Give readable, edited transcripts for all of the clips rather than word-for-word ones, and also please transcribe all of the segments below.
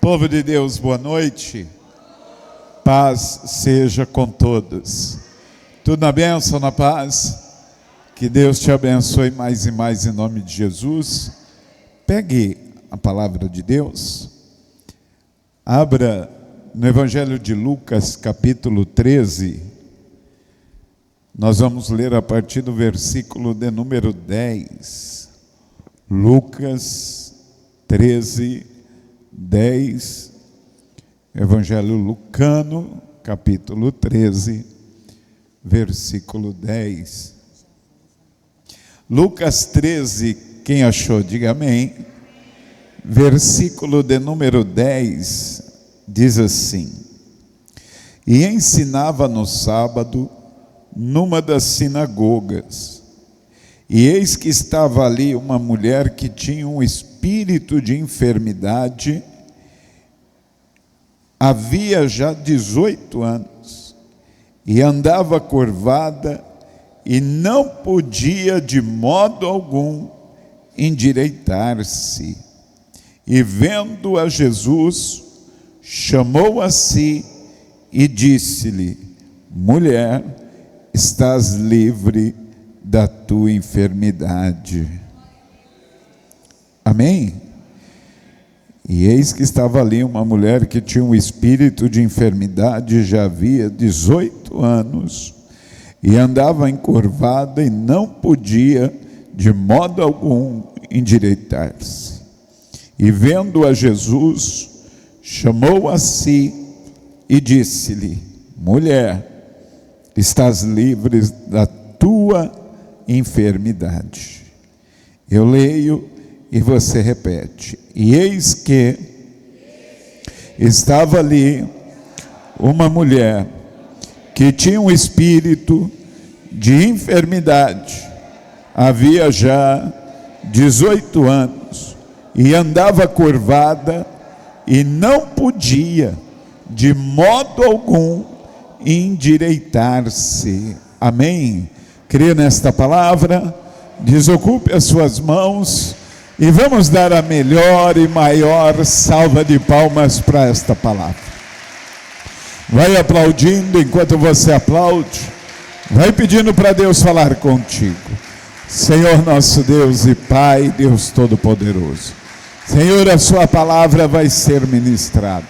Povo de Deus, boa noite. Paz seja com todos. Tudo na bênção, na paz. Que Deus te abençoe mais e mais em nome de Jesus. Pegue a palavra de Deus. Abra no Evangelho de Lucas, capítulo 13. Nós vamos ler a partir do versículo de número 10. Lucas 13, 10. Evangelho Lucano, capítulo 13, versículo 10. Lucas 13, quem achou, diga amém. Versículo de número 10, diz assim: E ensinava no sábado, numa das sinagogas, e eis que estava ali uma mulher que tinha um espírito de enfermidade, havia já 18 anos, e andava curvada, e não podia de modo algum endireitar-se. E vendo a Jesus, chamou a si e disse-lhe: Mulher, estás livre da tua enfermidade. Amém? E eis que estava ali uma mulher que tinha um espírito de enfermidade, já havia 18 anos, e andava encurvada e não podia de modo algum endireitar-se. E vendo a Jesus, chamou a si e disse-lhe: Mulher, estás livre da tua enfermidade. Eu leio e você repete. E eis que estava ali uma mulher que tinha um espírito de enfermidade, havia já 18 anos, e andava curvada e não podia de modo algum endireitar-se. Amém? Crê nesta palavra? Desocupe as suas mãos e vamos dar a melhor e maior salva de palmas para esta palavra. Vai aplaudindo enquanto você aplaude. Vai pedindo para Deus falar contigo. Senhor nosso Deus e Pai, Deus Todo-Poderoso. Senhor, a sua palavra vai ser ministrada.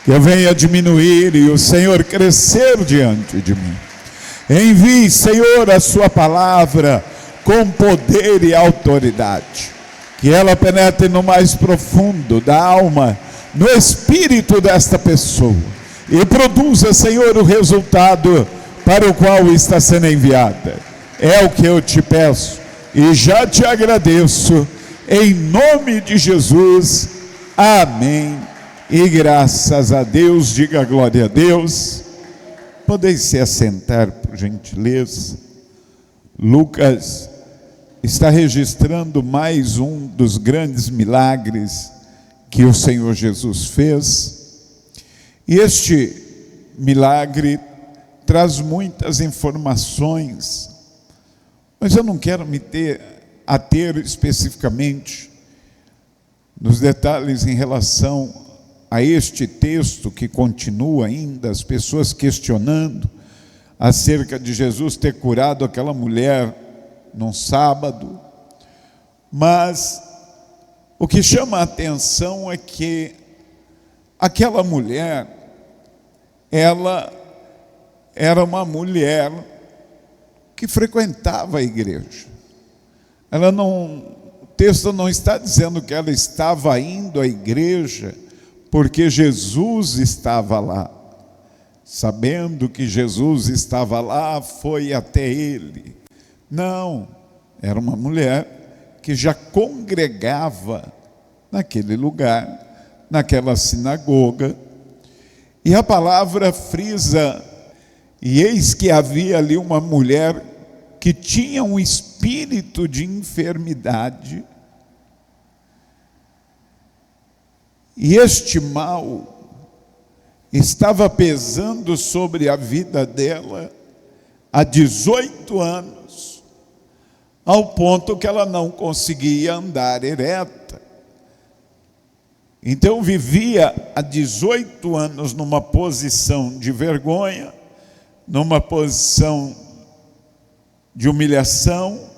Que eu venha diminuir e o Senhor crescer diante de mim. Envie, Senhor, a sua palavra com poder e autoridade. Que ela penetre no mais profundo da alma, no espírito desta pessoa. E produza, Senhor, o resultado para o qual está sendo enviada. É o que eu te peço e já te agradeço. Em nome de Jesus. Amém. E graças a Deus, diga glória a Deus. Podeis se assentar, por gentileza. Lucas está registrando mais um dos grandes milagres que o Senhor Jesus fez. E este milagre traz muitas informações, mas eu não quero me ater especificamente nos detalhes em relação a este texto que continua ainda, as pessoas questionando acerca de Jesus ter curado aquela mulher num sábado. Mas o que chama a atenção é que aquela mulher, ela era uma mulher que frequentava a igreja. O texto não está dizendo que ela estava indo à igreja porque Jesus estava lá. Sabendo que Jesus estava lá, foi até ele. Não, era uma mulher que já congregava naquele lugar, naquela sinagoga. E a palavra frisa: e eis que havia ali uma mulher que tinha um espírito de enfermidade, e este mal estava pesando sobre a vida dela há 18 anos, ao ponto que ela não conseguia andar ereta. Então vivia há 18 anos numa posição de vergonha, numa posição de humilhação,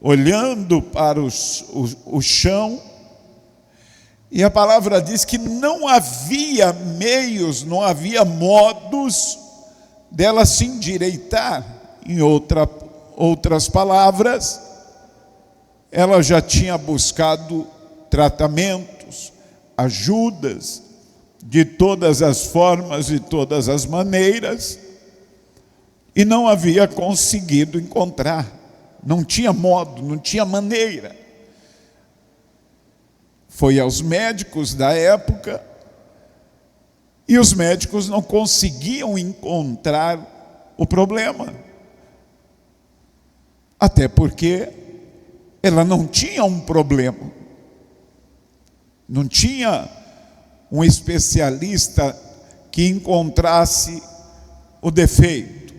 olhando para o chão. E a palavra diz que não havia meios, não havia modos dela se endireitar. Em outras palavras, ela já tinha buscado tratamentos, ajudas, de todas as formas e todas as maneiras, e não havia conseguido encontrar. Não tinha modo, não tinha maneira. Foi aos médicos da época, e os médicos não conseguiam encontrar o problema. Até porque ela não tinha um problema. Não tinha um especialista que encontrasse o defeito.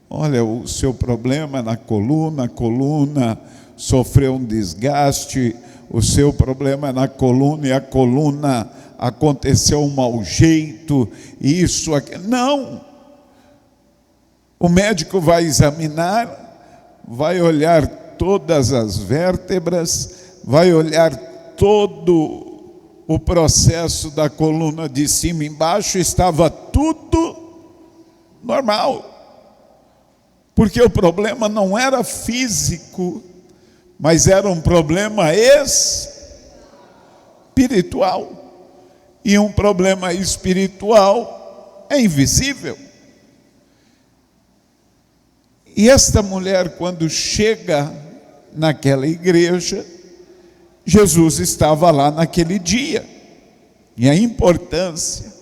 Olha, o seu problema é na coluna, a coluna sofreu um desgaste, o seu problema é na coluna e a coluna aconteceu um mau jeito, isso, aquilo. Não! O médico vai examinar, vai olhar todas as vértebras, vai olhar todo o processo da coluna de cima e embaixo, estava tudo normal. Porque o problema não era físico, mas era um problema espiritual. E um problema espiritual é invisível. E esta mulher, quando chega naquela igreja, Jesus estava lá naquele dia. E a importância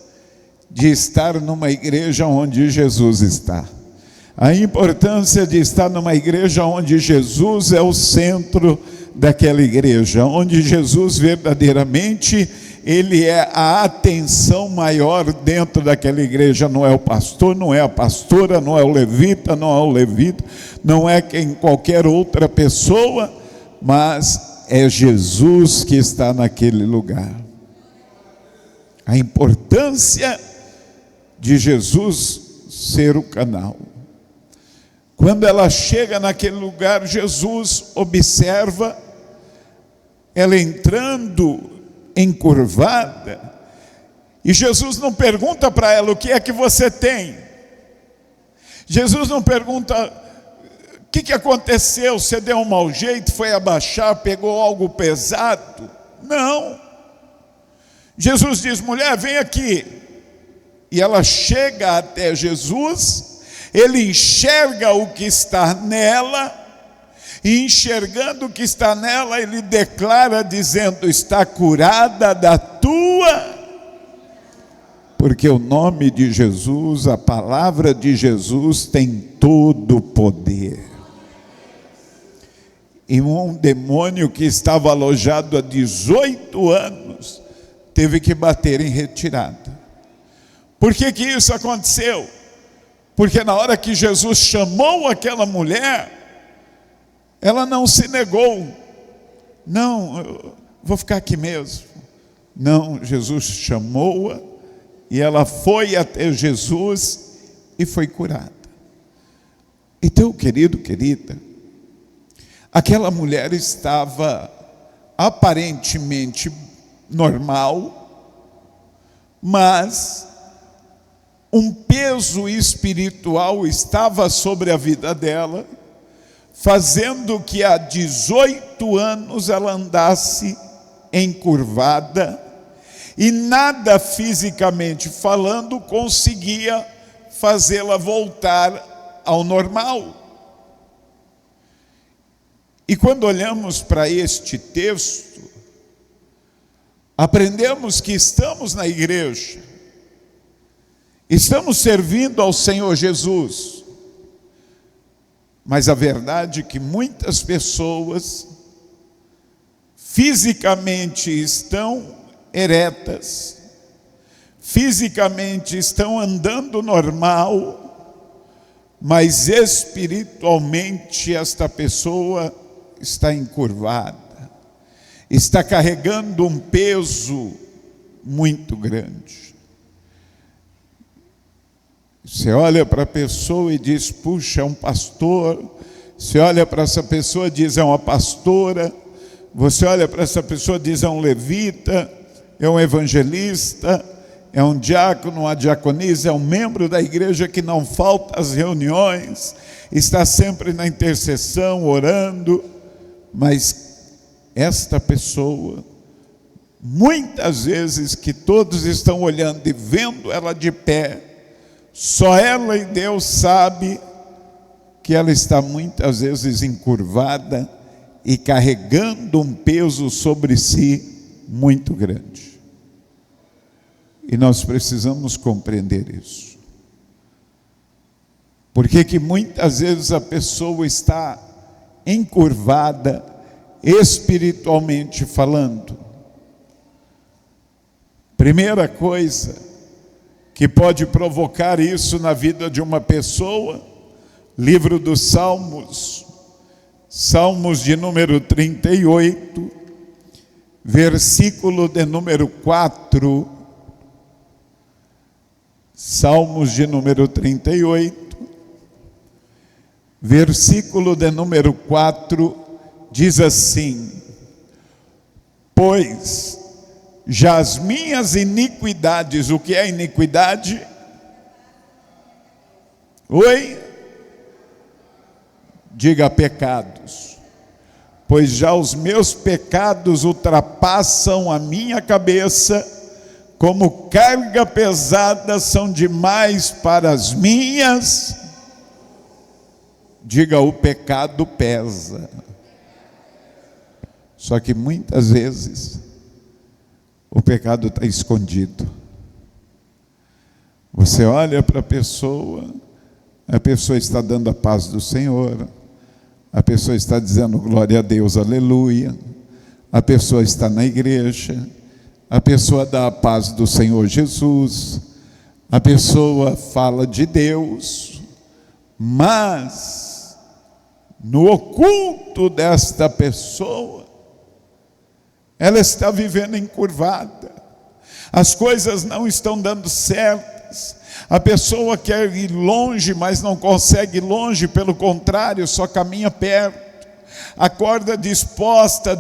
de estar numa igreja onde Jesus está. A importância de estar numa igreja onde Jesus é o centro daquela igreja, onde Jesus verdadeiramente, ele é a atenção maior dentro daquela igreja. Não é o pastor, não é a pastora, não é o levita, não é o levita, não é qualquer outra pessoa, mas é Jesus que está naquele lugar. A importância de Jesus ser o canal. Quando ela chega naquele lugar, Jesus observa ela entrando encurvada, e Jesus não pergunta para ela: o que é que você tem? Jesus não pergunta: o que aconteceu? Você deu um mau jeito, foi abaixar, pegou algo pesado? Não. Jesus diz: mulher, vem aqui. E ela chega até Jesus. Ele enxerga o que está nela, e enxergando o que está nela, ele declara dizendo: está curada da tua. Porque o nome de Jesus, a palavra de Jesus tem todo o poder. E um demônio que estava alojado há 18 anos, teve que bater em retirada. Por que isso aconteceu? Porque na hora que Jesus chamou aquela mulher, ela não se negou. Não, eu vou ficar aqui mesmo. Não, Jesus chamou-a e ela foi até Jesus e foi curada. Então, querido, querida, aquela mulher estava aparentemente normal, mas um peso espiritual estava sobre a vida dela, fazendo que há 18 anos ela andasse encurvada, e nada fisicamente falando conseguia fazê-la voltar ao normal. E quando olhamos para este texto, aprendemos que estamos na igreja, estamos servindo ao Senhor Jesus, mas a verdade é que muitas pessoas fisicamente estão eretas, fisicamente estão andando normal, mas espiritualmente esta pessoa está encurvada. está carregando um peso muito grande. Você olha para a pessoa e diz: puxa, é um pastor. Você olha para essa pessoa e diz: é uma pastora. Você olha para essa pessoa e diz: é um levita, é um evangelista, é um diácono, uma diaconisa, é um membro da igreja que não falta às reuniões, está sempre na intercessão, orando. Mas esta pessoa, muitas vezes que todos estão olhando e vendo ela de pé, só ela e Deus sabe que ela está muitas vezes encurvada e carregando um peso sobre si muito grande. E nós precisamos compreender isso. Porque que muitas vezes a pessoa está encurvada espiritualmente falando. Primeira coisa que pode provocar isso na vida de uma pessoa, livro dos Salmos, Salmos de número 38, versículo de número 4, Salmos de número 38, versículo de número 4, diz assim: pois já as minhas iniquidades, o que é iniquidade? Oi? Diga: pecados. Pois já os meus pecados ultrapassam a minha cabeça, como carga pesada são demais para as minhas. Diga: o pecado pesa. Só que muitas vezes o pecado está escondido. Você olha para a pessoa está dando a paz do Senhor, a pessoa está dizendo glória a Deus, aleluia, a pessoa está na igreja, a pessoa dá a paz do Senhor Jesus, a pessoa fala de Deus, mas no oculto desta pessoa, ela está vivendo encurvada, as coisas não estão dando certas, a pessoa quer ir longe, mas não consegue ir longe, pelo contrário, só caminha perto, acorda disposto,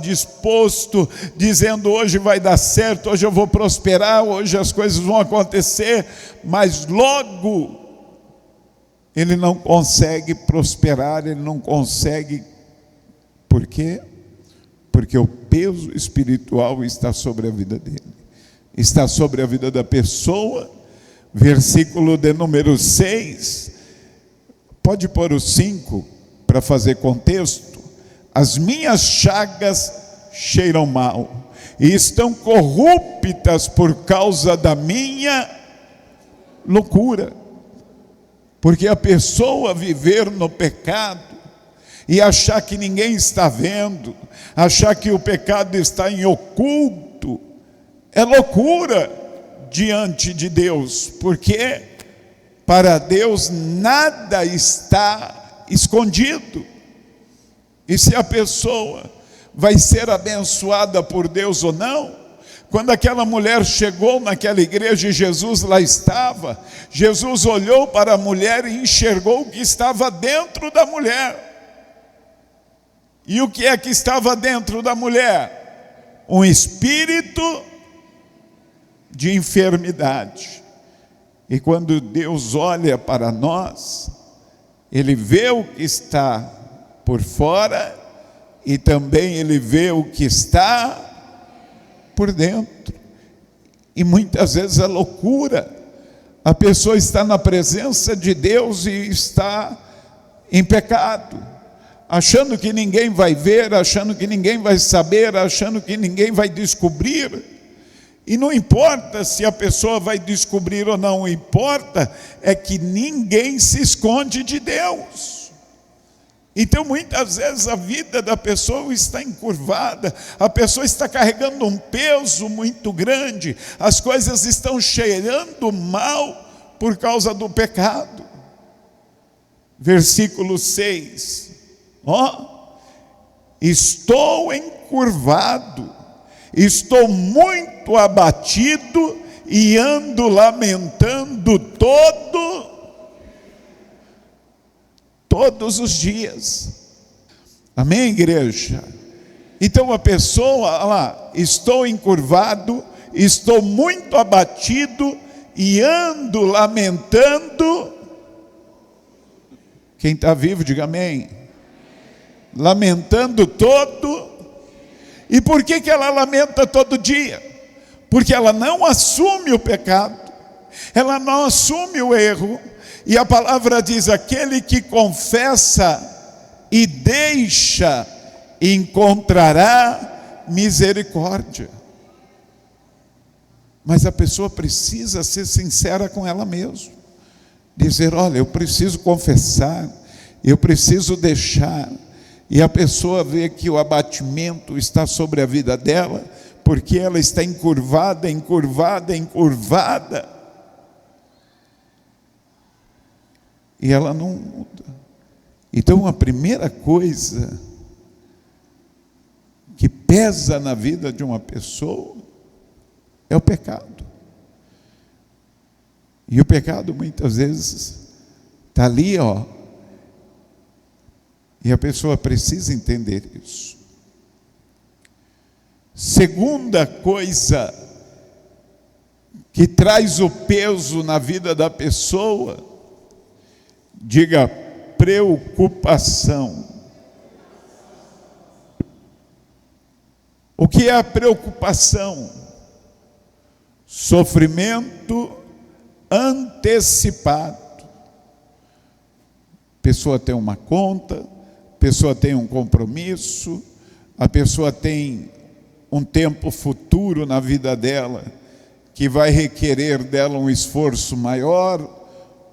dizendo: hoje vai dar certo, hoje eu vou prosperar, hoje as coisas vão acontecer, mas logo ele não consegue prosperar, ele não consegue. Por quê? Porque o peso espiritual está sobre a vida dele, está sobre a vida da pessoa. Versículo de número 6, pode pôr o 5 para fazer contexto. As minhas chagas cheiram mal e estão corruptas por causa da minha loucura. Porque a pessoa viver no pecado e achar que ninguém está vendo, achar que o pecado está em oculto, é loucura diante de Deus, porque para Deus nada está escondido. E se a pessoa vai ser abençoada por Deus ou não, quando aquela mulher chegou naquela igreja e Jesus lá estava, Jesus olhou para a mulher e enxergou o que estava dentro da mulher. E o que é que estava dentro da mulher? Um espírito de enfermidade. E quando Deus olha para nós, Ele vê o que está por fora e também Ele vê o que está por dentro. E muitas vezes é loucura. A pessoa está na presença de Deus e está em pecado, achando que ninguém vai ver, achando que ninguém vai saber, achando que ninguém vai descobrir. E não importa se a pessoa vai descobrir ou não, o importa é que ninguém se esconde de Deus. Então muitas vezes a vida da pessoa está encurvada, a pessoa está carregando um peso muito grande, as coisas estão cheirando mal por causa do pecado. Versículo 6, estou encurvado estou muito abatido e ando lamentando todos os dias. Amém, igreja? Então a pessoa, olha lá, estou encurvado, estou muito abatido e ando lamentando. Quem está vivo, diga amém. Lamentando todo. E por que ela lamenta todo dia? Porque ela não assume o pecado, ela não assume o erro. E a palavra diz: aquele que confessa e deixa, encontrará misericórdia. Mas a pessoa precisa ser sincera com ela mesma, dizer: olha, eu preciso confessar, eu preciso deixar. E a pessoa vê que o abatimento está sobre a vida dela, porque ela está encurvada. E ela não muda. Então a primeira coisa que pesa na vida de uma pessoa é o pecado. E o pecado muitas vezes está ali, e a pessoa precisa entender isso. Segunda coisa que traz o peso na vida da pessoa, diga: preocupação. O que é a preocupação? Sofrimento antecipado. A pessoa tem uma conta, a pessoa tem um compromisso, a pessoa tem um tempo futuro na vida dela, que vai requerer dela um esforço maior,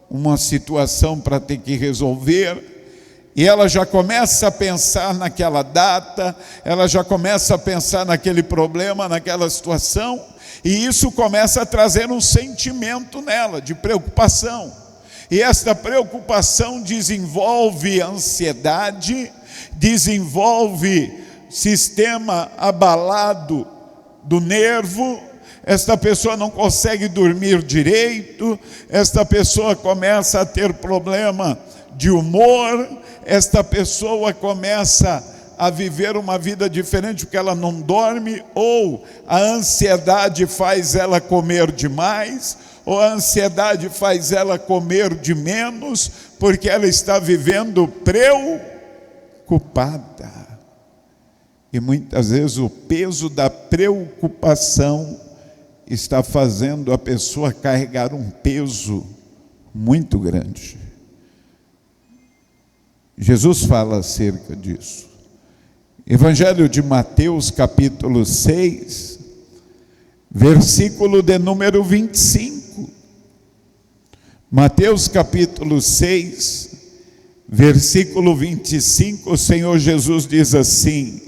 uma situação para ter que resolver, e ela já começa a pensar naquela data, ela já começa a pensar naquele problema, naquela situação, e isso começa a trazer um sentimento nela de preocupação. E esta preocupação desenvolve ansiedade, desenvolve sistema abalado do nervo. Esta pessoa não consegue dormir direito, esta pessoa começa a ter problema de humor, esta pessoa começa a viver uma vida diferente porque ela não dorme, ou a ansiedade faz ela comer demais, ou a ansiedade faz ela comer de menos, porque ela está vivendo preocupada. E muitas vezes o peso da preocupação está fazendo a pessoa carregar um peso muito grande. Jesus fala acerca disso. Evangelho de Mateus, capítulo 6, versículo de número 25. Mateus, capítulo 6, versículo 25, o Senhor Jesus diz assim: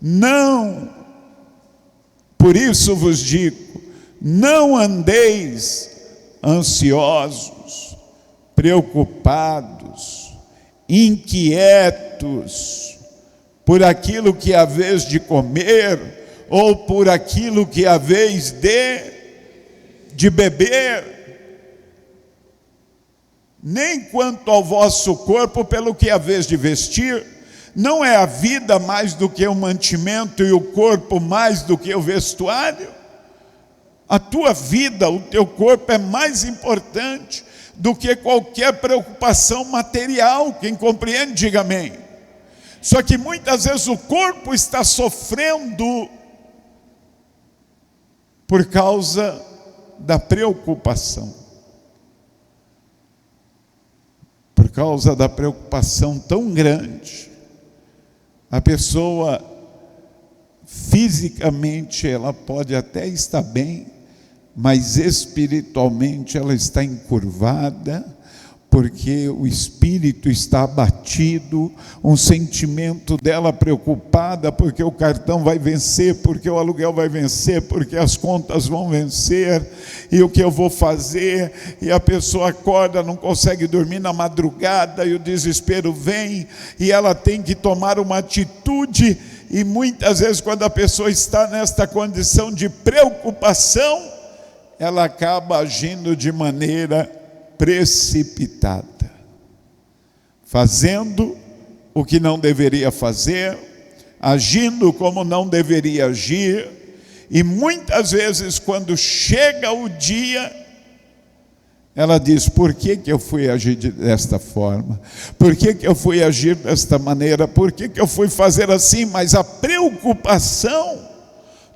não, por isso vos digo, não andeis ansiosos, preocupados, inquietos, por aquilo que haveis de comer, ou por aquilo que haveis de beber, nem quanto ao vosso corpo pelo que haveis de vestir. Não é a vida mais do que o mantimento e o corpo mais do que o vestuário? A tua vida, o teu corpo é mais importante do que qualquer preocupação material. Quem compreende, diga amém. Só que muitas vezes o corpo está sofrendo por causa da preocupação. Por causa da preocupação tão grande, a pessoa fisicamente ela pode até estar bem, mas espiritualmente ela está encurvada, porque o espírito está abatido, um sentimento dela preocupada, porque o cartão vai vencer, porque o aluguel vai vencer, porque as contas vão vencer, e o que eu vou fazer? E a pessoa acorda, não consegue dormir na madrugada, e o desespero vem, e ela tem que tomar uma atitude, E muitas vezes, quando a pessoa está nesta condição de preocupação, ela acaba agindo de maneira precipitada, fazendo o que não deveria fazer, agindo como não deveria agir, e muitas vezes, quando chega o dia, ela diz: por que eu fui agir desta forma? Por que eu fui agir desta maneira? Por que eu fui fazer assim? Mas a preocupação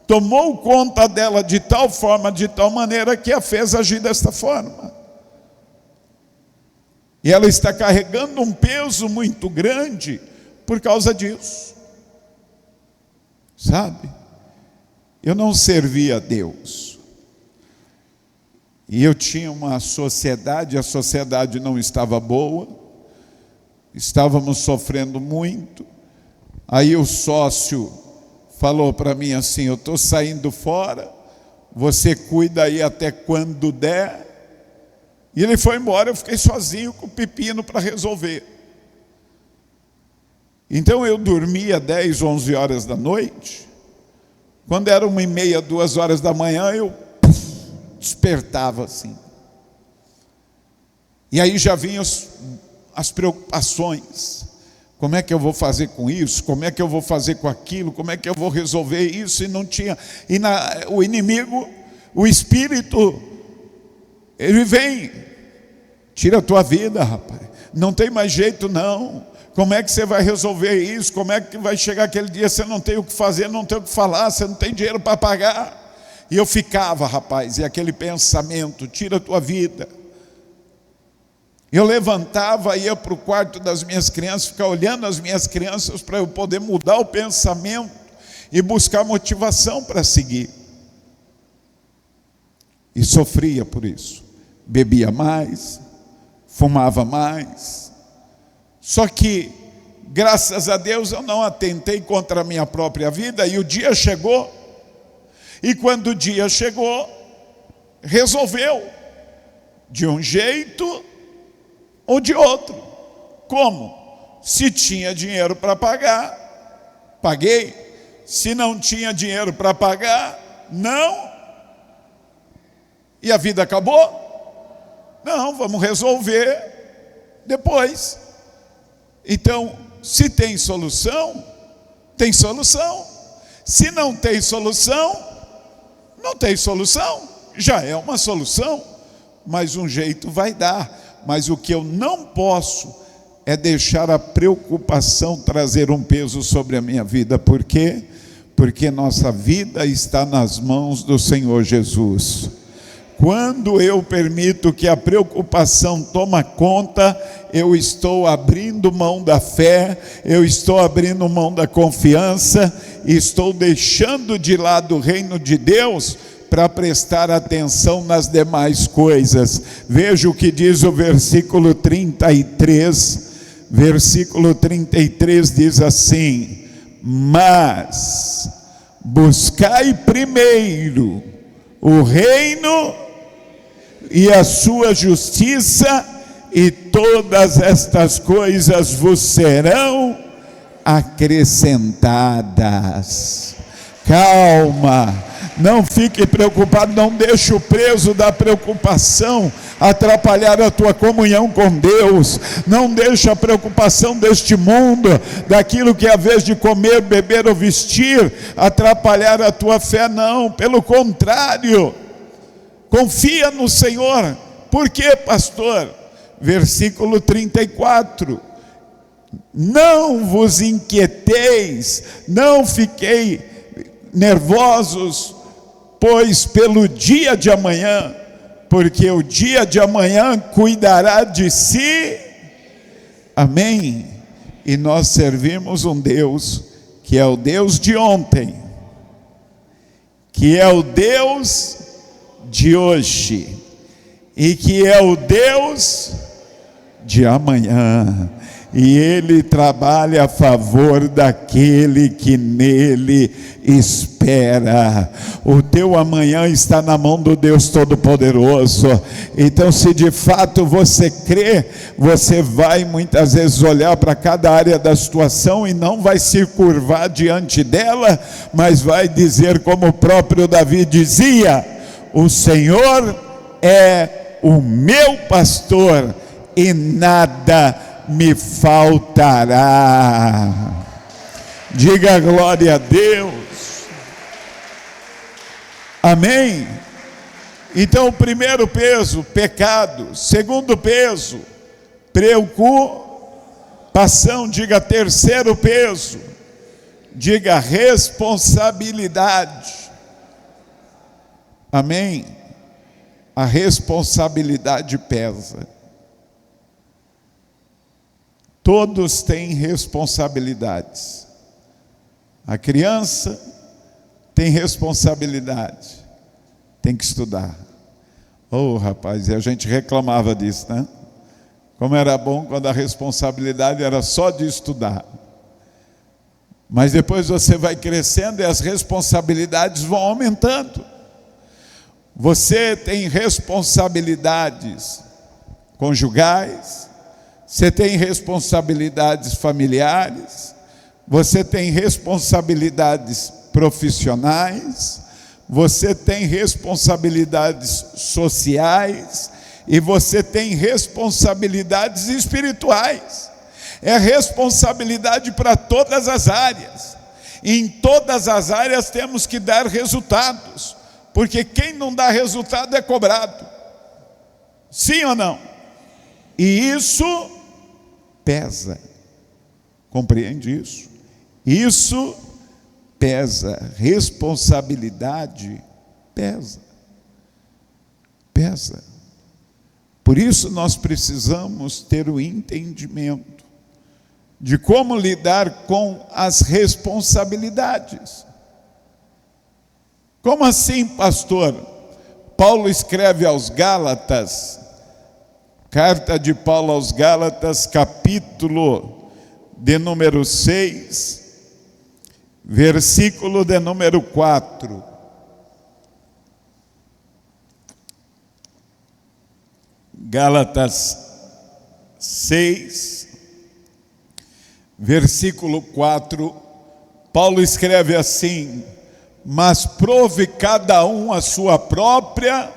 tomou conta dela de tal forma, de tal maneira, que a fez agir desta forma. E ela está carregando um peso muito grande por causa disso. Sabe? Eu não servia a Deus. E eu tinha uma sociedade, a sociedade não estava boa, estávamos sofrendo muito. Aí o sócio falou para mim assim: eu estou saindo fora, você cuida aí até quando der. E ele foi embora, eu fiquei sozinho com o pepino para resolver. Então eu dormia 10, 11 horas da noite. Quando era 1h30, 2 horas da manhã, eu despertava assim. E aí já vinham as preocupações. Como é que eu vou fazer com isso? Como é que eu vou fazer com aquilo? Como é que eu vou resolver isso? E não tinha. O inimigo, o espírito, ele vem, tira a tua vida, rapaz. Não tem mais jeito não. Como é que você vai resolver isso? Como é que vai chegar aquele dia, você não tem o que fazer, não tem o que falar, você não tem dinheiro para pagar? E eu ficava, rapaz, e aquele pensamento: tira a tua vida. Eu levantava, ia para o quarto das minhas crianças, ficar olhando as minhas crianças para eu poder mudar o pensamento e buscar motivação para seguir. E sofria por isso. Bebia mais, fumava mais. Só que, graças a Deus, eu não atentei contra a minha própria vida, e o dia chegou. E quando o dia chegou, resolveu, de um jeito ou de outro. Como? Se tinha dinheiro para pagar, paguei. Se não tinha dinheiro para pagar, não. E a vida acabou? Não, vamos resolver depois. Então, se tem solução, tem solução. Se não tem solução, não tem solução. Já é uma solução, mas um jeito vai dar. Mas o que eu não posso é deixar a preocupação trazer um peso sobre a minha vida. Por quê? Porque nossa vida está nas mãos do Senhor Jesus. Quando eu permito que a preocupação toma conta, eu estou abrindo mão da fé, eu estou abrindo mão da confiança, e estou deixando de lado o reino de Deus para prestar atenção nas demais coisas. Veja o que diz o versículo 33. Versículo 33 diz assim: mas buscai primeiro o reino e a sua justiça, e todas estas coisas vos serão acrescentadas. Calma, não fique preocupado, não deixe o peso da preocupação atrapalhar a tua comunhão com Deus. Não deixe a preocupação deste mundo, daquilo que é a vez de comer, beber ou vestir, atrapalhar a tua fé, não. Pelo contrário, confia no Senhor. Por quê, pastor? Versículo 34. Não vos inquieteis, não fiquei nervosos, pois pelo dia de amanhã, porque o dia de amanhã cuidará de si. Amém? E nós servimos um Deus que é o Deus de ontem, que é o Deus de hoje, e que é o Deus de amanhã. e Ele trabalha a favor daquele que nele espera. O teu amanhã está na mão do Deus Todo-Poderoso. Então, se de fato você crê, você vai muitas vezes olhar para cada área da situação e não vai se curvar diante dela, mas vai dizer como o próprio Davi dizia: o Senhor é o meu pastor e nada me faltará. Diga glória a Deus. Amém? Então, o primeiro peso, pecado. Segundo peso, preocupação. Diga terceiro peso, diga responsabilidade. Amém? A responsabilidade pesa. Todos têm responsabilidades. A criança tem responsabilidade, tem que estudar. Oh, rapaz, e a gente reclamava disso, né? Como era bom quando a responsabilidade era só de estudar. Mas depois você vai crescendo e as responsabilidades vão aumentando. Você tem responsabilidades conjugais, você tem responsabilidades familiares, você tem responsabilidades profissionais, você tem responsabilidades sociais e você tem responsabilidades espirituais. É responsabilidade para todas as áreas. E em todas as áreas temos que dar resultados, porque quem não dá resultado é cobrado. Sim ou não? E isso pesa. Compreende isso? Isso pesa. Responsabilidade pesa. Pesa. Por isso nós precisamos ter o entendimento de como lidar com as responsabilidades. Como assim, pastor? Paulo escreve aos Gálatas, carta de Paulo aos Gálatas, capítulo de número 6, versículo de número 4. Gálatas 6, versículo 4, Paulo escreve assim: mas prove cada um a sua própria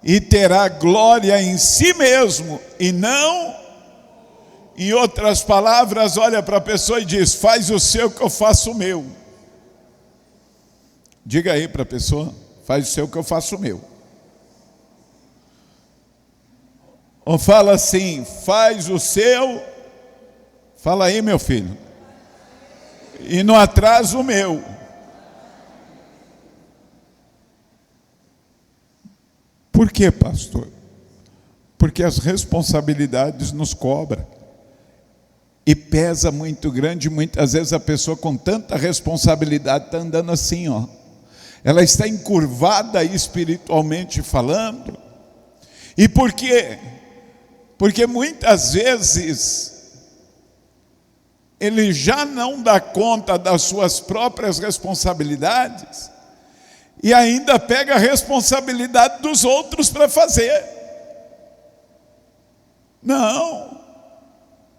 e terá glória em si mesmo e não. Em outras palavras, olha para a pessoa e diz: faz o seu que eu faço o meu. Diga aí para a pessoa: faz o seu que eu faço o meu. Ou fala assim: faz o seu. Fala aí, meu filho. E não atrasa o meu. Por quê, pastor? Porque as responsabilidades nos cobram. E pesa muito grande. Muitas vezes a pessoa com tanta responsabilidade está andando assim, ó. Ela está encurvada espiritualmente falando. E por quê? Porque muitas vezes ele já não dá conta das suas próprias responsabilidades e ainda pega a responsabilidade dos outros para fazer. Não.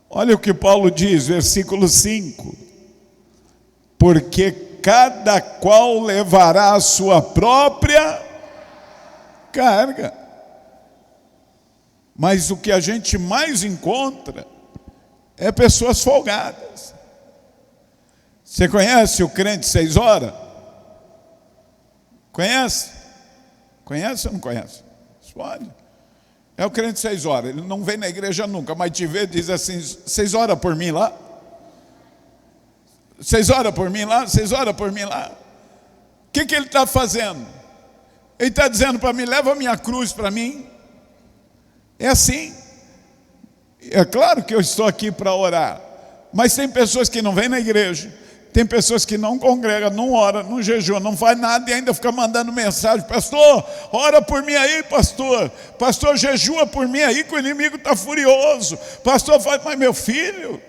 Olha o que Paulo diz, versículo 5. Porque cada qual levará a sua própria carga. Mas o que a gente mais encontra é pessoas folgadas. Você conhece o crente 6 horas? Conhece? Conhece ou não conhece? Pode. É o crente 6 horas. Ele não vem na igreja nunca, mas te vê e diz assim: 6 horas por mim lá? 6 horas por mim lá? 6 horas por mim lá? O que ele está fazendo? Ele está dizendo para mim: leva a minha cruz para mim. É assim. É claro que eu estou aqui para orar, mas tem pessoas que não vêm na igreja, Tem pessoas que não congregam, não oram, não jejuam, não faz nada e ainda fica mandando mensagem: pastor, ora por mim aí, pastor. Pastor, jejua por mim aí que o inimigo está furioso. Pastor, faz, mas meu filho...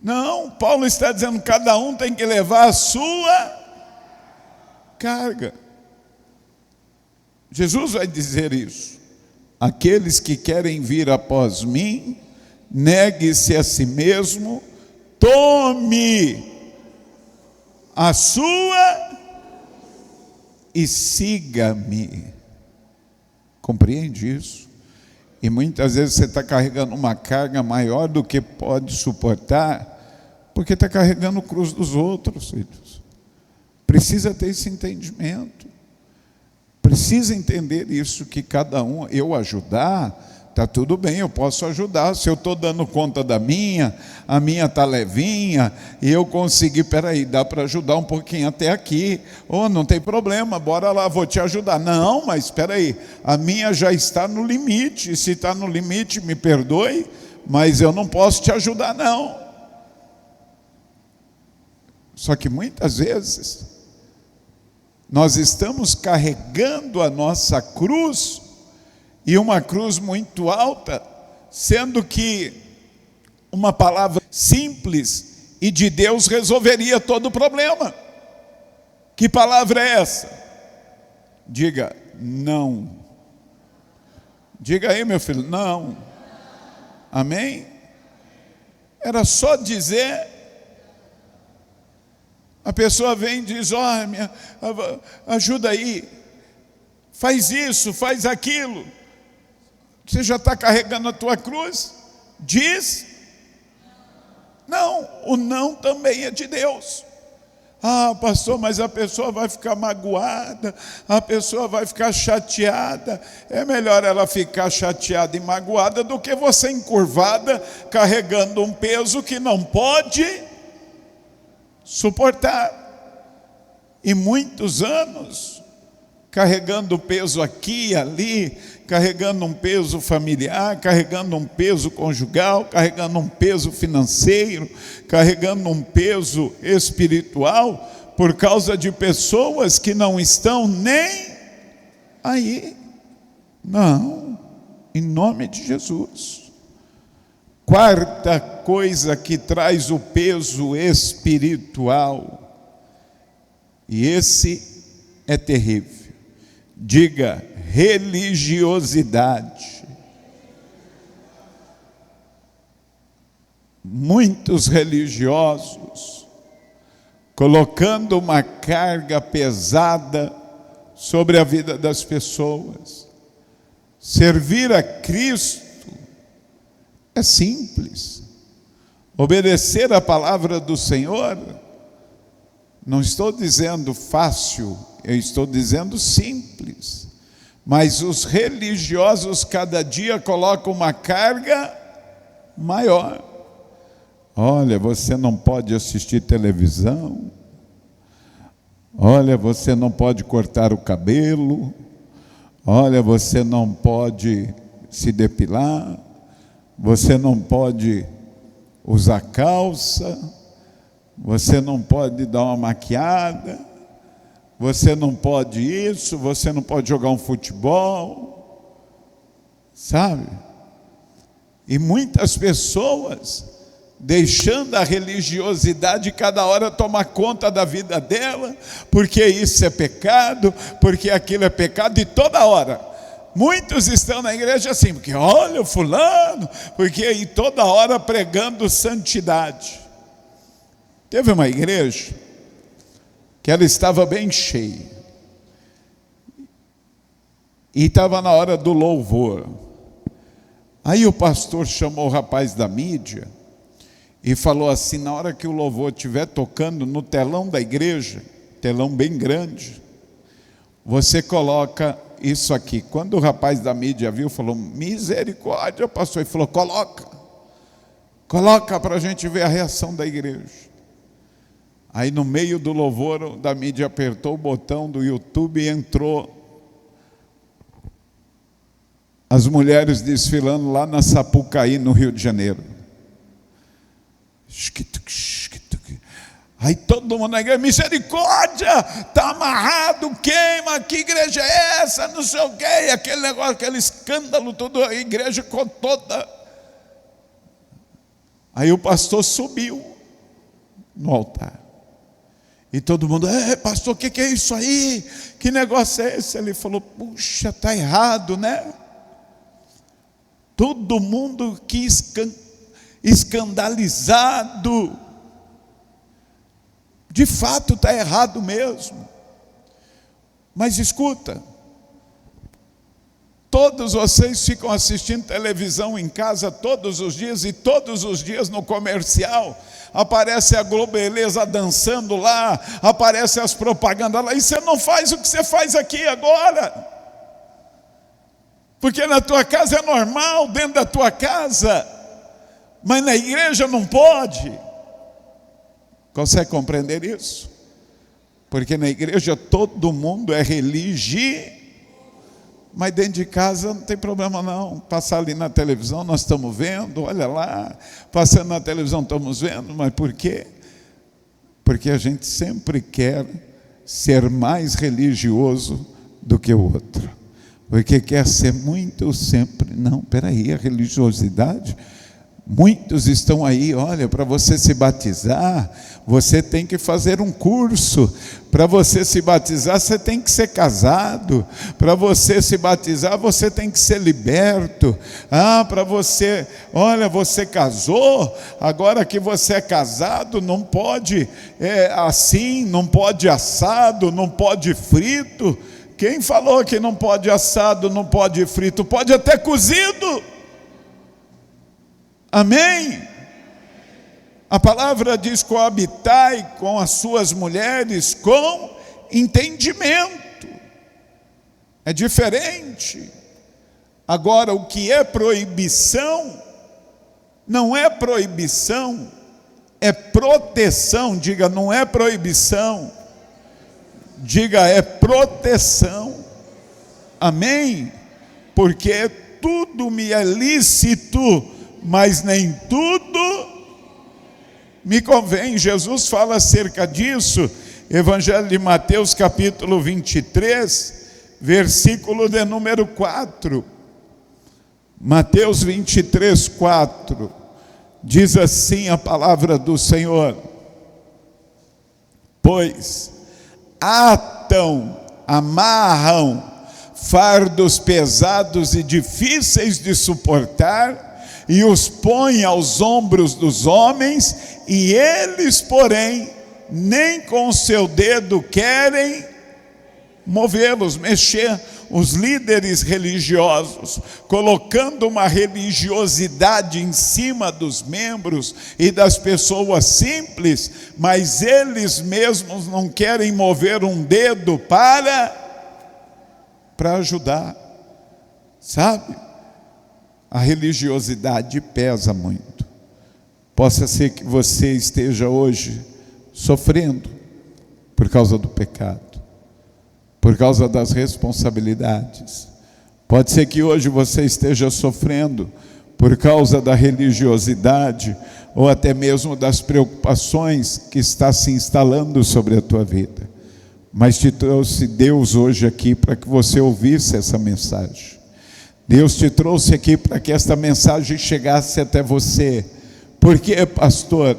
Não, Paulo está dizendo que cada um tem que levar a sua carga. Jesus vai dizer isso: aqueles que querem vir após mim, negue-se a si mesmo, tome a sua e siga-me. Compreende isso? E muitas vezes você está carregando uma carga maior do que pode suportar, porque está carregando a cruz dos outros, filhos. Precisa ter esse entendimento. Precisa entender isso, que cada um, eu ajudar, está tudo bem, eu posso ajudar. Se eu estou dando conta da minha, a minha está levinha, e eu consegui, peraí, dá para ajudar um pouquinho até aqui. Oh, não tem problema, bora lá, vou te ajudar. Não, mas espera aí, a minha já está no limite. Se está no limite, me perdoe, mas eu não posso te ajudar, não. Só que muitas vezes nós estamos carregando a nossa cruz, e uma cruz muito alta, sendo que uma palavra simples e de Deus resolveria todo o problema. Que palavra é essa? Diga não. Diga aí, meu filho, não. Amém? Era só dizer. A pessoa vem e diz: ajuda aí, faz isso, faz aquilo. Você já está carregando a tua cruz? Diz não. O não também é de Deus. Ah, pastor, mas a pessoa vai ficar magoada, a pessoa vai ficar chateada. É melhor ela ficar chateada e magoada do que você encurvada, carregando um peso que não pode suportar. E muitos anos carregando peso aqui e ali, carregando um peso familiar, carregando um peso conjugal, carregando um peso financeiro, carregando um peso espiritual, por causa de pessoas que não estão nem aí. Não, em nome de Jesus. Quarta coisa que traz o peso espiritual, e esse é terrível. Diga religiosidade. Muitos religiosos colocando uma carga pesada sobre a vida das pessoas. Servir a Cristo é simples. Obedecer a palavra do Senhor, não estou dizendo fácil, eu estou dizendo simples. Mas os religiosos cada dia colocam uma carga maior. Olha, você não pode assistir televisão. Olha, você não pode cortar o cabelo. Olha, você não pode se depilar. Você não pode usar calça. Você não pode dar uma maquiada. Você não pode isso. Você não pode jogar um futebol. Sabe? E muitas pessoas deixando a religiosidade cada hora tomar conta da vida dela, porque isso é pecado, porque aquilo é pecado, e toda hora. Muitos estão na igreja assim, porque olha o fulano, porque aí toda hora pregando santidade. Teve uma igreja que ela estava bem cheia, e estava na hora do louvor. Aí o pastor chamou o rapaz da mídia e falou assim: na hora que o louvor estiver tocando no telão da igreja, telão bem grande, você coloca isso aqui. Quando o rapaz da mídia viu, falou: misericórdia, pastor. Ele falou: coloca para a gente ver a reação da igreja. Aí no meio do louvor da mídia apertou o botão do YouTube e entrou as mulheres desfilando lá na Sapucaí, no Rio de Janeiro. Aí todo mundo na igreja, misericórdia, está amarrado, queima, que igreja é essa, não sei o quê, e aquele negócio, aquele escândalo, toda a igreja com toda. Aí o pastor subiu no altar, e todo mundo, pastor, o que é isso aí? Que negócio é esse? Ele falou, puxa, está errado, né? Todo mundo que escandalizado, de fato está errado mesmo. Mas escuta, todos vocês ficam assistindo televisão em casa todos os dias, e todos os dias no comercial aparece a Globeleza dançando lá, aparece as propagandas lá, e você não faz o que você faz aqui agora, porque na tua casa é normal, dentro da tua casa, mas na igreja não pode. Consegue compreender isso? Porque na igreja todo mundo é religioso, mas dentro de casa não tem problema não. Passar ali na televisão, nós estamos vendo, olha lá, passando na televisão estamos vendo, mas por quê? Porque a gente sempre quer ser mais religioso do que o outro, porque quer ser muito sempre. Não, peraí, a religiosidade, muitos estão aí, olha, para você se batizar, você tem que fazer um curso. Para você se batizar, você tem que ser casado. Para você se batizar, você tem que ser liberto. Para você, olha, você casou, agora que você é casado, não pode assim, não pode assado, não pode frito. Quem falou que não pode assado, não pode frito? Pode até cozido. Amém? A palavra diz: coabitai com as suas mulheres com entendimento. É diferente. Agora, o que é proibição, não é proibição, é proteção. Diga, não é proibição. Diga, é proteção. Amém? Porque tudo me é lícito, mas nem tudo me convém. Jesus fala acerca disso, Evangelho de Mateus capítulo 23, versículo de número 4. Mateus 23, 4, diz assim a palavra do Senhor: pois atam, amarram fardos pesados e difíceis de suportar, e os põe aos ombros dos homens, e eles, porém, nem com o seu dedo querem movê-los, mexer. Os líderes religiosos, colocando uma religiosidade em cima dos membros e das pessoas simples, mas eles mesmos não querem mover um dedo para ajudar, sabe? A religiosidade pesa muito. Possa ser que você esteja hoje sofrendo por causa do pecado, por causa das responsabilidades. Pode ser que hoje você esteja sofrendo por causa da religiosidade, ou até mesmo das preocupações que está se instalando sobre a tua vida. Mas te trouxe Deus hoje aqui para que você ouvisse essa mensagem. Deus te trouxe aqui para que esta mensagem chegasse até você. Por quê, pastor?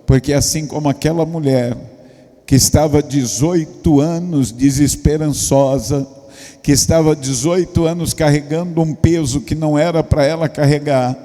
Porque assim como aquela mulher que estava 18 anos desesperançosa, que estava 18 anos carregando um peso que não era para ela carregar,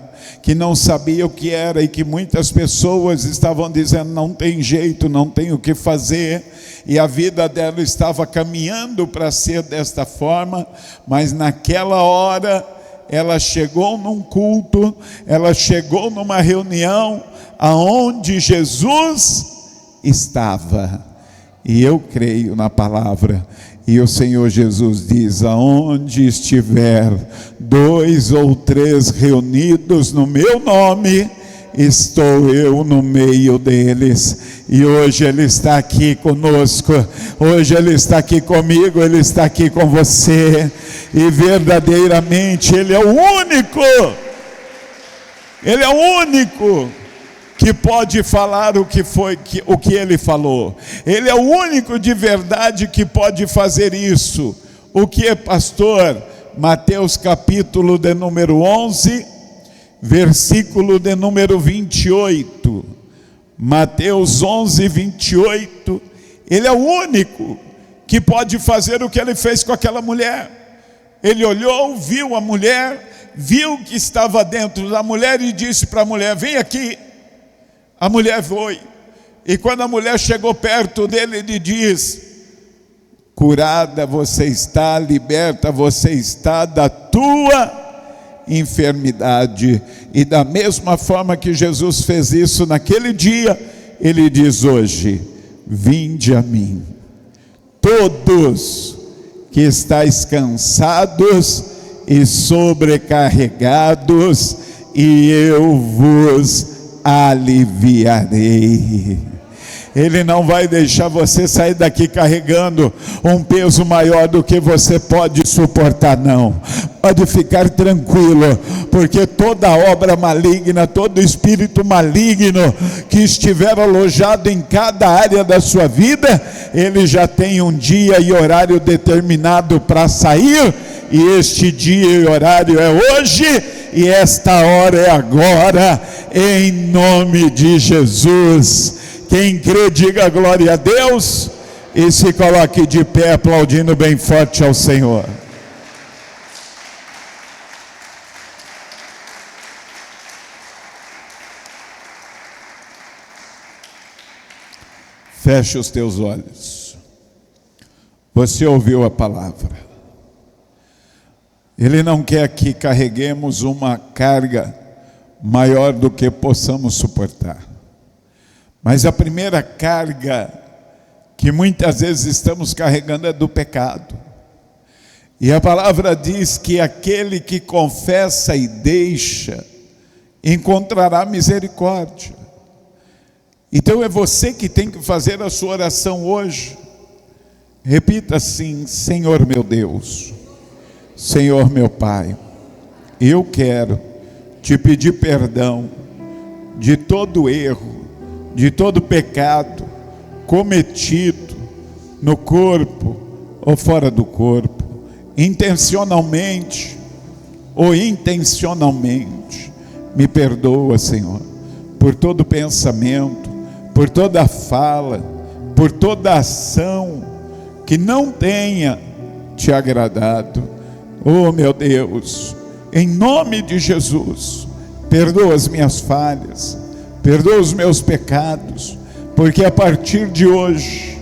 que não sabia o que era, e que muitas pessoas estavam dizendo: não tem jeito, não tem o que fazer, e a vida dela estava caminhando para ser desta forma. Mas naquela hora ela chegou num culto, ela chegou numa reunião aonde Jesus estava. E eu creio na palavra, e o Senhor Jesus diz: aonde estiver 2 ou 3 reunidos no meu nome, estou eu no meio deles. E hoje Ele está aqui conosco, hoje Ele está aqui comigo, Ele está aqui com você, e verdadeiramente Ele é o único que pode falar o que ele falou. Ele é o único de verdade que pode fazer isso. O que é, pastor? Mateus capítulo de número 11, versículo de número 28. Mateus 11, 28. Ele é o único que pode fazer o que ele fez com aquela mulher. Ele olhou, viu a mulher, viu que estava dentro da mulher e disse para a mulher: vem aqui. A mulher foi. E quando a mulher chegou perto dele, ele diz: curada você está, liberta você está da tua enfermidade. E da mesma forma que Jesus fez isso naquele dia, ele diz hoje: vinde a mim, todos que estáis cansados e sobrecarregados, e eu vos aliviarei. Ele não vai deixar você sair daqui carregando um peso maior do que você pode suportar, não. Pode ficar tranquilo, porque toda obra maligna, todo espírito maligno que estiver alojado em cada área da sua vida, ele já tem um dia e horário determinado para sair, e este dia e horário é hoje, e esta hora é agora, em nome de Jesus. Quem crê, diga glória a Deus e se coloque de pé aplaudindo bem forte ao Senhor. Feche os teus olhos. Você ouviu a palavra. Ele não quer que carreguemos uma carga maior do que possamos suportar. Mas a primeira carga que muitas vezes estamos carregando é do pecado. E a palavra diz que aquele que confessa e deixa, encontrará misericórdia. Então é você que tem que fazer a sua oração hoje. Repita assim: Senhor meu Deus, Senhor meu Pai, eu quero te pedir perdão de todo erro, de todo pecado cometido no corpo ou fora do corpo, intencionalmente ou intencionalmente. Me perdoa, Senhor, por todo pensamento, por toda fala, por toda ação que não tenha te agradado. Oh meu Deus, em nome de Jesus, perdoa as minhas falhas, perdoa os meus pecados, porque a partir de hoje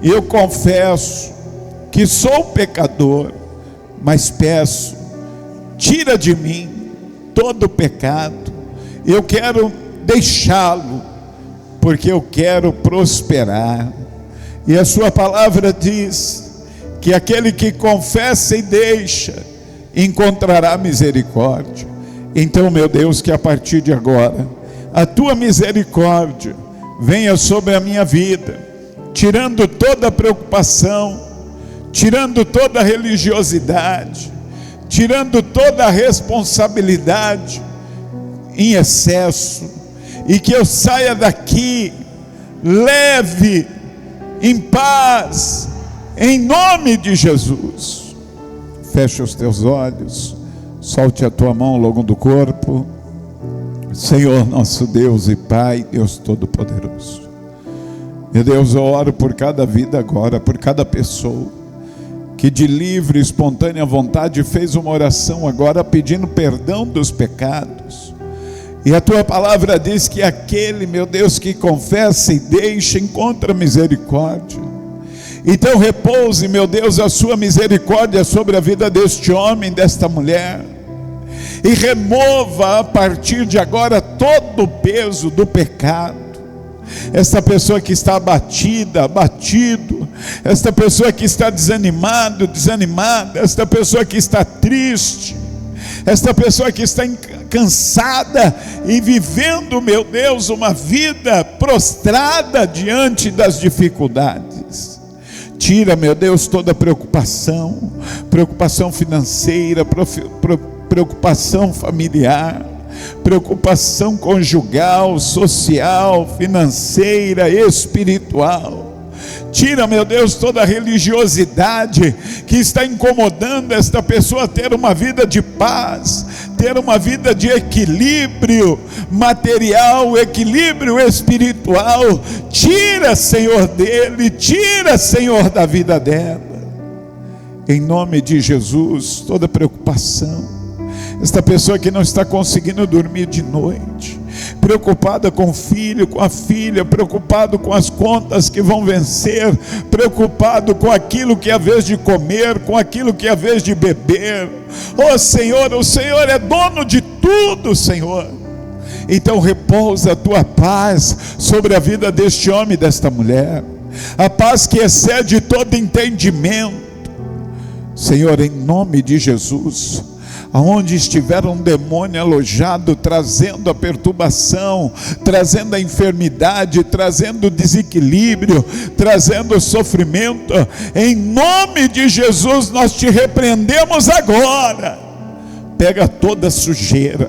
eu confesso que sou pecador, mas peço, tira de mim todo pecado. Eu quero deixá-lo, porque eu quero prosperar. E a sua palavra diz que aquele que confessa e deixa encontrará misericórdia. Então, meu Deus, que a partir de agora a tua misericórdia venha sobre a minha vida, tirando toda a preocupação, tirando toda a religiosidade, tirando toda a responsabilidade em excesso, e que eu saia daqui leve, em paz, em nome de Jesus. Feche os teus olhos, solte a tua mão ao longo do corpo. Senhor nosso Deus e Pai, Deus Todo-Poderoso, meu Deus, eu oro por cada vida agora, por cada pessoa que de livre e espontânea vontade fez uma oração agora pedindo perdão dos pecados. E a tua palavra diz que aquele, meu Deus, que confessa e deixa, encontra misericórdia. Então repouse, meu Deus, a sua misericórdia sobre a vida deste homem, desta mulher, e remova a partir de agora todo o peso do pecado. Esta pessoa que está abatida, abatido, esta pessoa que está desanimado, desanimada, esta pessoa que está triste, esta pessoa que está cansada e vivendo, meu Deus, uma vida prostrada diante das dificuldades. Tira, meu Deus, toda preocupação financeira, preocupação familiar, preocupação conjugal, social, financeira, espiritual. Tira, meu Deus, toda a religiosidade que está incomodando esta pessoa a ter uma vida de paz, ter uma vida de equilíbrio material, equilíbrio espiritual. Tira, Senhor, dele, tira, Senhor, da vida dela. Em nome de Jesus, toda preocupação. Esta pessoa que não está conseguindo dormir de noite, preocupada com o filho, com a filha, preocupado com as contas que vão vencer, preocupado com aquilo que é a vez de comer, com aquilo que é a vez de beber. Oh Senhor, o Senhor é dono de tudo, Senhor. Então repousa a tua paz sobre a vida deste homem e desta mulher, a paz que excede todo entendimento. Senhor, em nome de Jesus, aonde estiver um demônio alojado, trazendo a perturbação, trazendo a enfermidade, trazendo o desequilíbrio, trazendo o sofrimento, em nome de Jesus nós te repreendemos agora. Pega toda sujeira,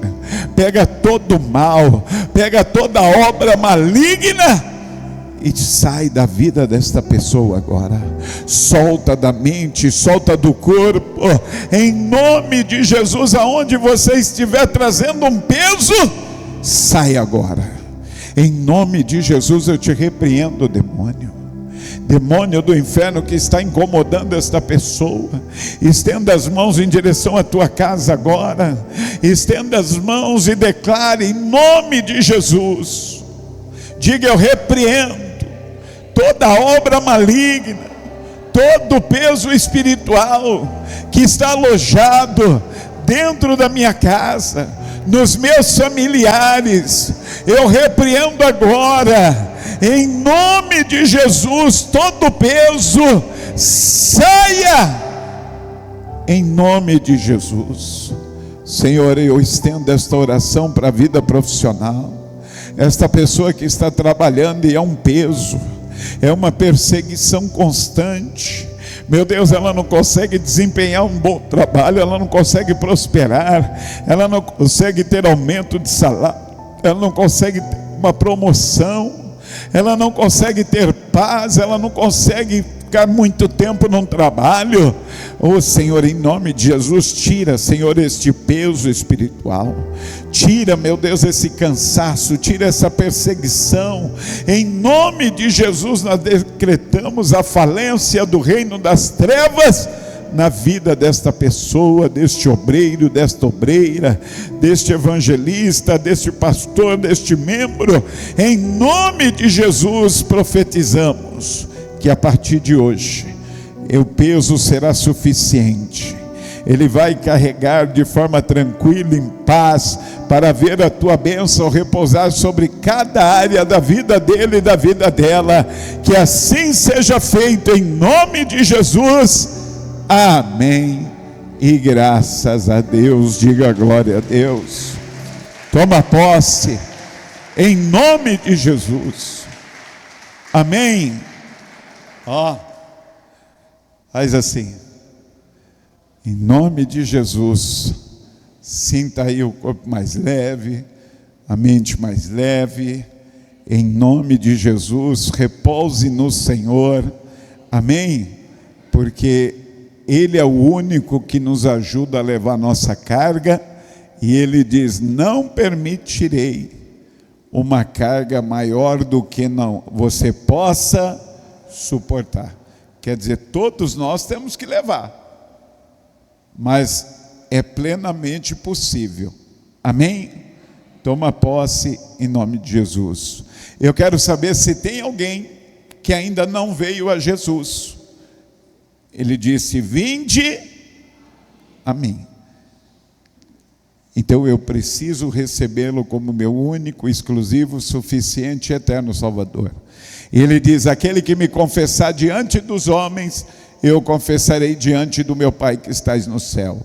pega todo mal, pega toda obra maligna e sai da vida desta pessoa agora. Solta da mente, solta do corpo, em nome de Jesus. Aonde você estiver trazendo um peso, sai agora. Em nome de Jesus eu te repreendo, demônio. Demônio do inferno que está incomodando esta pessoa, estenda as mãos em direção à tua casa agora. Estenda as mãos e declare em nome de Jesus. Diga: eu repreendo toda obra maligna, todo peso espiritual que está alojado dentro da minha casa, nos meus familiares. Eu repreendo agora, em nome de Jesus, todo peso saia, em nome de Jesus. Senhor, eu estendo esta oração para a vida profissional. Esta pessoa que está trabalhando e é um peso, é uma perseguição constante. Meu Deus, ela não consegue desempenhar um bom trabalho, ela não consegue prosperar, ela não consegue ter aumento de salário, ela não consegue ter uma promoção, ela não consegue ter paz, ela não consegue ficar muito tempo num trabalho. Oh Senhor, em nome de Jesus, tira, Senhor, este peso espiritual. Tira, meu Deus, esse cansaço, tira essa perseguição. Em nome de Jesus nós decretamos a falência do reino das trevas na vida desta pessoa, deste obreiro, desta obreira, deste evangelista, deste pastor, deste membro. Em nome de Jesus profetizamos que a partir de hoje o peso será suficiente. Ele vai carregar de forma tranquila, em paz, para ver a tua bênção repousar sobre cada área da vida dele e da vida dela. Que assim seja feito em nome de Jesus. Amém. E graças a Deus. Diga glória a Deus. Toma posse em nome de Jesus. Amém. Ó, faz assim. Em nome de Jesus, sinta aí o corpo mais leve, a mente mais leve. Em nome de Jesus, repouse no Senhor. Amém? Porque Ele é o único que nos ajuda a levar nossa carga. E Ele diz: não permitirei uma carga maior do que você possa suportar. Quer dizer, todos nós temos que levar, mas é plenamente possível. Amém? Toma posse em nome de Jesus. Eu quero saber se tem alguém que ainda não veio a Jesus. Ele disse: vinde a mim. Então eu preciso recebê-lo como meu único, exclusivo, suficiente e eterno Salvador. E ele diz: aquele que me confessar diante dos homens, eu confessarei diante do meu Pai que estás no céu.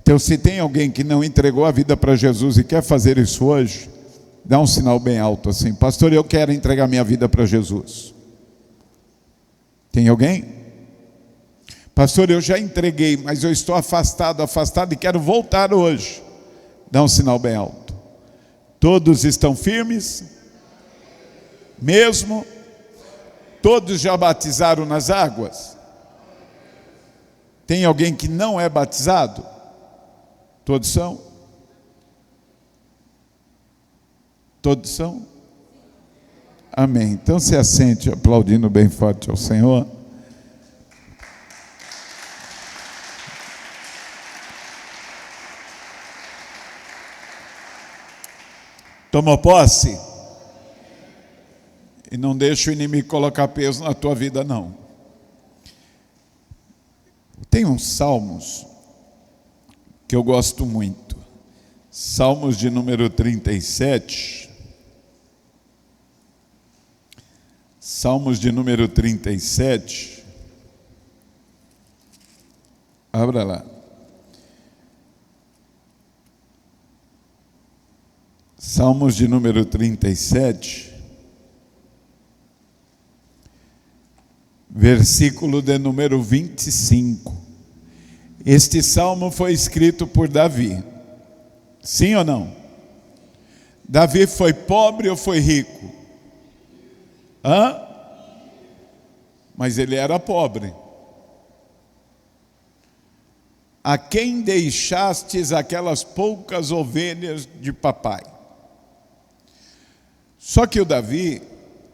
Então, se tem alguém que não entregou a vida para Jesus e quer fazer isso hoje, dá um sinal bem alto assim: pastor, eu quero entregar minha vida para Jesus. Tem alguém? Pastor, eu já entreguei, mas eu estou afastado e quero voltar hoje. Dá um sinal bem alto. Todos estão firmes? Mesmo? Todos já batizaram nas águas? Tem alguém que não é batizado? Todos são? Todos são? Amém. Então se assente aplaudindo bem forte ao Senhor. Toma posse e não deixa o inimigo colocar peso na tua vida, não. Tem uns salmos que eu gosto muito. Salmos de número 37. Salmos de número 37. Abra lá. Salmos de número 37, versículo de número 25. Este salmo foi escrito por Davi. Sim ou não? Davi foi pobre ou foi rico? Mas ele era pobre. A quem deixastes aquelas poucas ovelhas de papai? Só que o Davi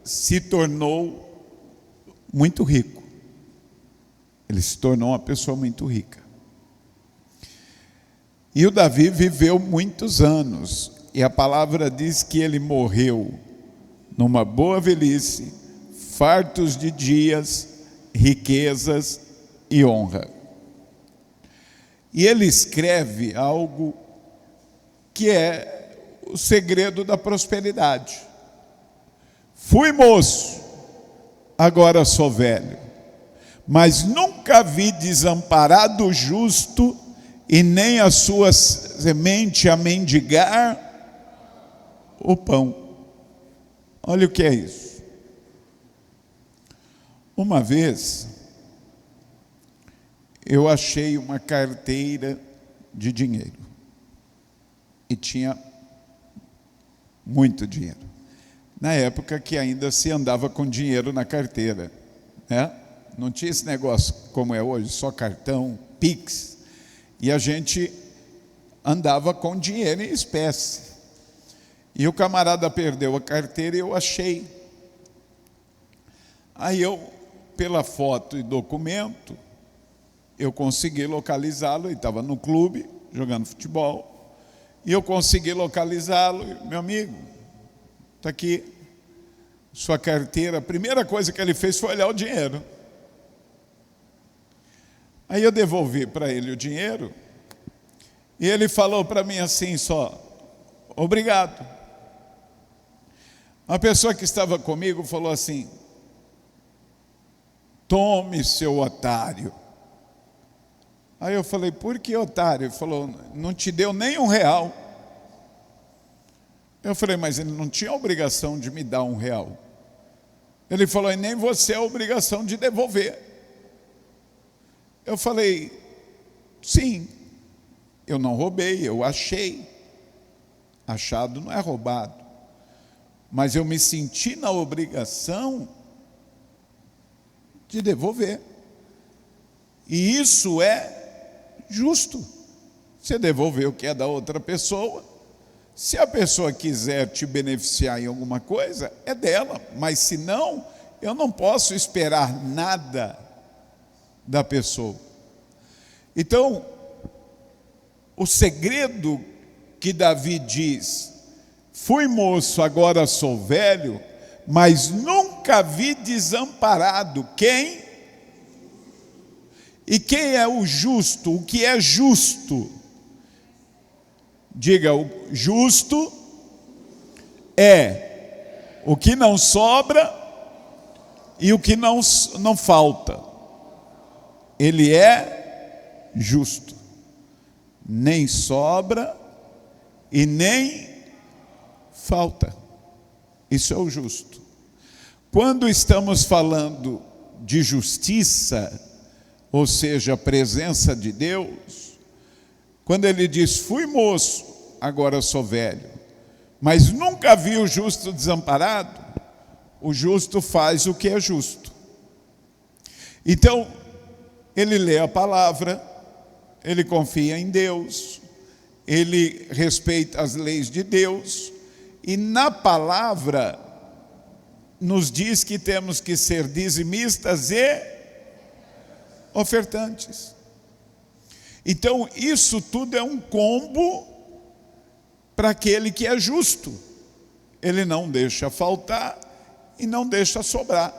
se tornou muito rico. Ele se tornou uma pessoa muito rica. E o Davi viveu muitos anos. E a palavra diz que ele morreu numa boa velhice, fartos de dias, riquezas e honra. E ele escreve algo que é o segredo da prosperidade. Fui moço, agora sou velho, mas nunca vi desamparado o justo e nem a sua semente a mendigar o pão. Olha o que é isso. Uma vez, eu achei uma carteira de dinheiro e tinha muito dinheiro. Na época que ainda se andava com dinheiro na carteira, né? Não tinha esse negócio como é hoje, só cartão, Pix, e a gente andava com dinheiro em espécie. E o camarada perdeu a carteira e eu achei. Aí eu, pela foto e documento, eu consegui localizá-lo. Ele estava no clube, jogando futebol, e eu consegui localizá-lo. Meu amigo, está aqui sua carteira. A primeira coisa que ele fez foi olhar o dinheiro. Aí eu devolvi para ele o dinheiro e ele falou para mim assim só: obrigado. Uma pessoa que estava comigo falou assim: tome, seu otário. Aí eu falei: por que otário? Ele falou: não te deu nem R$1. Eu falei: mas ele não tinha obrigação de me dar R$1. Ele falou: e nem você a obrigação de devolver. Eu falei: sim, eu não roubei, eu achei. Achado não é roubado. Mas eu me senti na obrigação de devolver. E isso é justo. Você devolver o que é da outra pessoa. Se a pessoa quiser te beneficiar em alguma coisa, é dela. Mas se não, eu não posso esperar nada da pessoa. Então, o segredo que Davi diz: fui moço, agora sou velho, mas nunca vi desamparado. Quem? E quem é o justo? O que é justo? Diga: o justo é o que não sobra e o que não falta. Ele é justo. Nem sobra e nem falta. Isso é o justo. Quando estamos falando de justiça, ou seja, a presença de Deus, quando ele diz: fui moço, agora sou velho, mas nunca vi o justo desamparado. O justo faz o que é justo. Então, ele lê a palavra, ele confia em Deus, ele respeita as leis de Deus, e na palavra nos diz que temos que ser dizimistas e ofertantes. Então, isso tudo é um combo para aquele que é justo. Ele não deixa faltar e não deixa sobrar.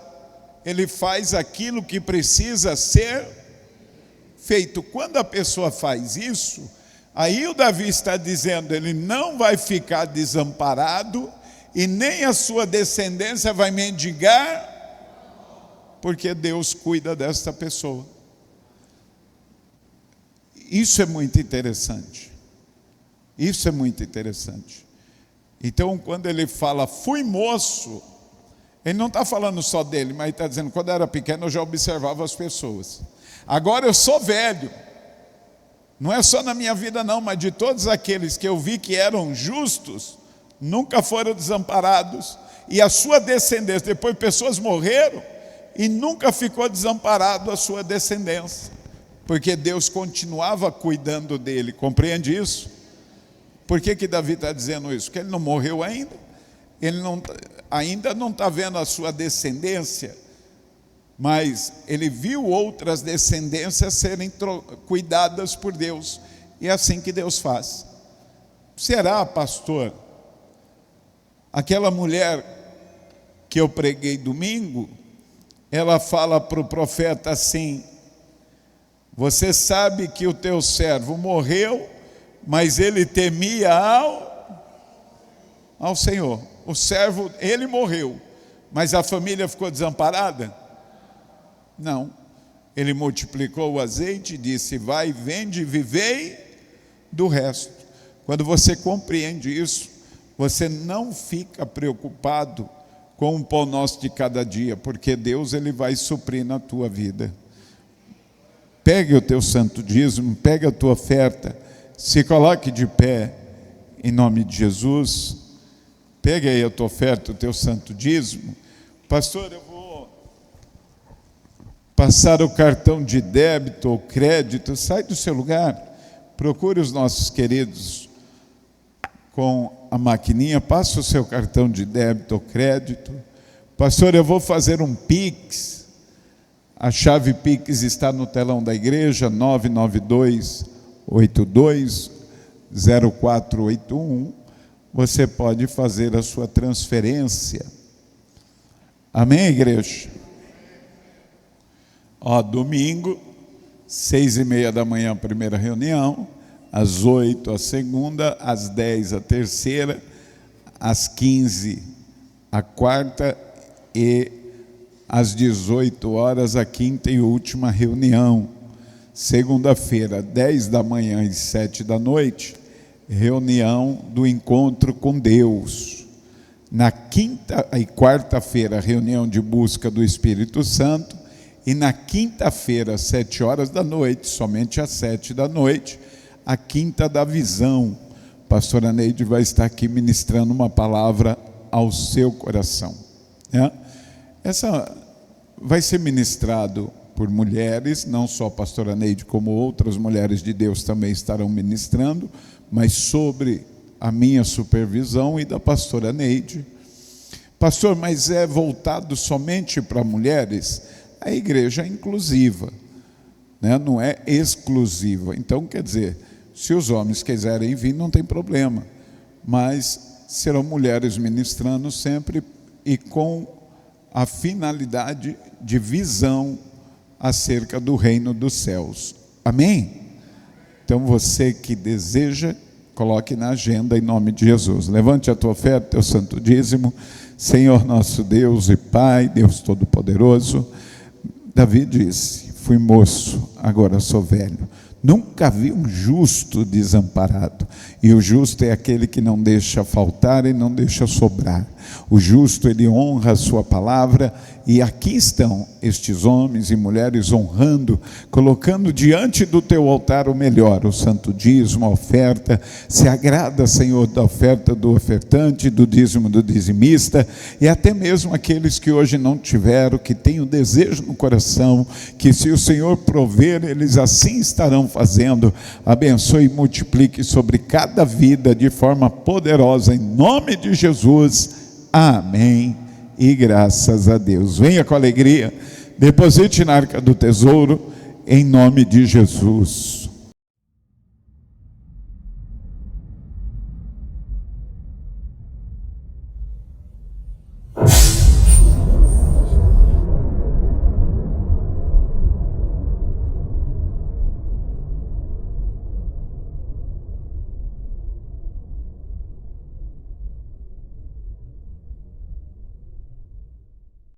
Ele faz aquilo que precisa ser feito. Quando a pessoa faz isso, aí o Davi está dizendo, ele não vai ficar desamparado e nem a sua descendência vai mendigar, porque Deus cuida desta pessoa. Isso é muito interessante. Isso é muito interessante. Então, quando ele fala, fui moço, ele não está falando só dele, mas ele está dizendo, quando eu era pequeno eu já observava as pessoas. Agora eu sou velho. Não é só na minha vida não, mas de todos aqueles que eu vi que eram justos, nunca foram desamparados. E a sua descendência, depois pessoas morreram e nunca ficou desamparado a sua descendência. Porque Deus continuava cuidando dele, compreende isso? Por que Davi está dizendo isso? Porque ele não morreu ainda. Ele ainda não está vendo a sua descendência, mas ele viu outras descendências serem cuidadas por Deus. E é assim que Deus faz. Será, pastor, aquela mulher que eu preguei domingo, ela fala para o profeta assim, você sabe que o teu servo morreu, mas ele temia ao Senhor. O servo, ele morreu, mas a família ficou desamparada? Não. Ele multiplicou o azeite e disse, vai, vende e vivei do resto. Quando você compreende isso, você não fica preocupado com o pão nosso de cada dia, porque Deus ele vai suprir na tua vida. Pegue o teu santo dízimo, pegue a tua oferta, se coloque de pé em nome de Jesus. Pegue aí a tua oferta, o teu santo dízimo. Pastor, eu vou passar o cartão de débito ou crédito. Sai do seu lugar, procure os nossos queridos com a maquininha, passa o seu cartão de débito ou crédito. Pastor, eu vou fazer um Pix. A chave Pix está no telão da igreja, 992-82-0481. Você pode fazer a sua transferência. Amém, igreja? Domingo, 6:30 da manhã, a primeira reunião, às 8 a segunda, às 10 a terceira, às 15 a quarta e às 18 horas a quinta e última reunião. Segunda-feira, 10 da manhã e 7 da noite, reunião do encontro com Deus. Na quinta e quarta-feira, reunião de busca do Espírito Santo. E na quinta-feira, às 7 horas da noite, somente às 7 da noite, a quinta da visão. Pastora Neide vai estar aqui ministrando uma palavra ao seu coração. Essa vai ser ministrado por mulheres, não só a pastora Neide, como outras mulheres de Deus também estarão ministrando, mas sobre a minha supervisão e da pastora Neide. Pastor, mas é voltado somente para mulheres? A igreja é inclusiva, não é exclusiva. Então, quer dizer, se os homens quiserem vir, não tem problema, mas serão mulheres ministrando sempre e com a finalidade de visão acerca do reino dos céus. Amém? Então você que deseja, coloque na agenda em nome de Jesus. Levante a tua oferta, teu santo dízimo. Senhor nosso Deus e Pai, Deus Todo-Poderoso, Davi disse, fui moço, agora sou velho. Nunca vi um justo desamparado. E o justo é aquele que não deixa faltar e não deixa sobrar. O justo, ele honra a sua palavra, e aqui estão estes homens e mulheres honrando, colocando diante do teu altar o melhor, o santo dízimo, a oferta. Se agrada, Senhor, da oferta do ofertante, do dízimo do dizimista, e até mesmo aqueles que hoje não tiveram, que têm o desejo no coração, que se o Senhor prover, eles assim estarão fazendo. Abençoe e multiplique sobre cada vida de forma poderosa, em nome de Jesus. Amém e graças a Deus. Venha com alegria, deposite na arca do tesouro, em nome de Jesus.